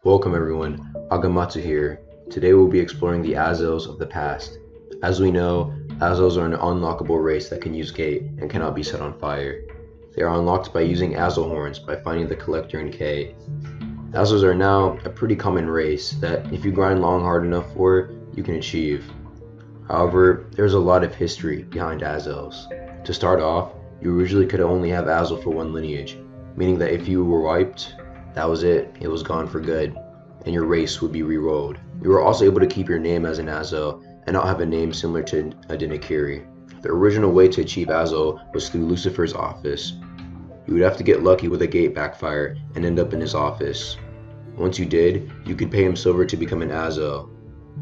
Welcome everyone, Agamatsu here. Today we'll be exploring the Azaels of the past. As we know, Azaels are an unlockable race that can use Gate and cannot be set on fire. They are unlocked by using Azael horns by finding the Collector in K. Azaels are now a pretty common race that if you grind long hard enough for, you can achieve. However, there's a lot of history behind Azaels. To start off, you originally could only have Azael for one lineage, meaning that if you were wiped, that was it was gone for good, and your race would be re-rolled. You were also able to keep your name as an Azael and not have a name similar to a Dinakiri. The original way to achieve Azael was through Lucifer's office. You would have to get lucky with a gate backfire and end up in his office. Once you did, you could pay him silver to become an Azael.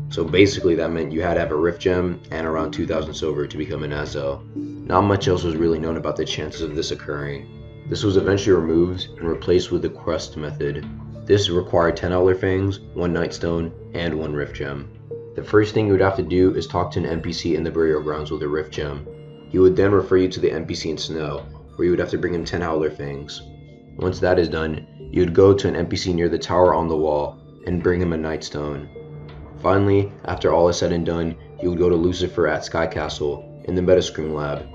So basically that meant you had to have a Rift Gem and around 2,000 silver to become an Azael. Not much else was really known about the chances of this occurring. This was eventually removed and replaced with the quest method. This required 10 Howler Fangs, 1 Nightstone, and 1 Rift Gem. The first thing you would have to do is talk to an NPC in the burial grounds with a Rift Gem. He would then refer you to the NPC in Snow, where you would have to bring him 10 Howler Fangs. Once that is done, you would go to an NPC near the tower on the wall and bring him a Nightstone. Finally, after all is said and done, you would go to Lucifer at Sky Castle in the Metascream lab.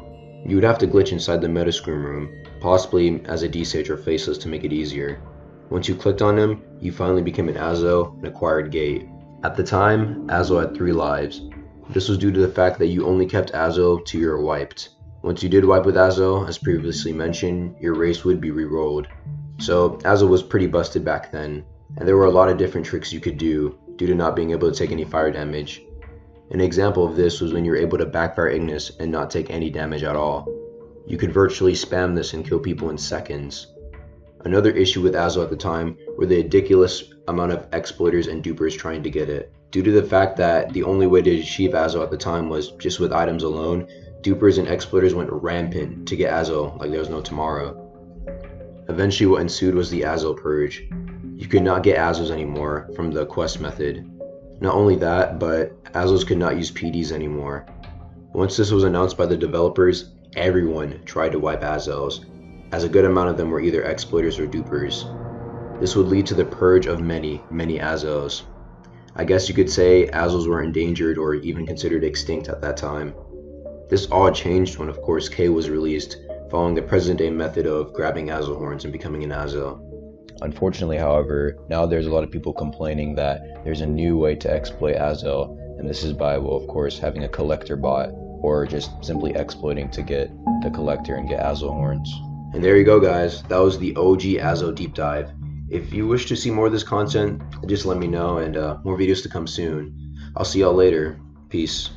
You would have to glitch inside the Metascream room, possibly as a D-Sage or Faceless to make it easier. Once you clicked on him, you finally became an Azael and acquired Gate. At the time, Azael had 3 lives. This was due to the fact that you only kept Azael till you were wiped. Once you did wipe with Azael, as previously mentioned, your race would be re-rolled. So Azael was pretty busted back then, and there were a lot of different tricks you could do due to not being able to take any fire damage. An example of this was when you were able to backfire Ignis and not take any damage at all. You could virtually spam this and kill people in seconds. Another issue with Azael at the time were the ridiculous amount of exploiters and dupers trying to get it. Due to the fact that the only way to achieve Azael at the time was just with items alone, dupers and exploiters went rampant to get Azael like there was no tomorrow. Eventually what ensued was the Azael Purge. You could not get Azaels anymore from the quest method. Not only that, but Azaels could not use PDs anymore. Once this was announced by the developers, everyone tried to wipe Azaels, as a good amount of them were either exploiters or dupers. This would lead to the purge of many Azaels. I guess you could say Azaels were endangered or even considered extinct at that time. This all changed when of course K was released, following the present day method of grabbing Azael horns and becoming an Azael. Unfortunately, however, now there's a lot of people complaining that there's a new way to exploit Azael, and this is by, well, of course, having a collector bot, or just simply exploiting to get the collector and get Azael horns. And there you go guys, that was the OG Azael deep dive. If you wish to see more of this content, just let me know, and more videos to come soon. I'll see y'all later. Peace.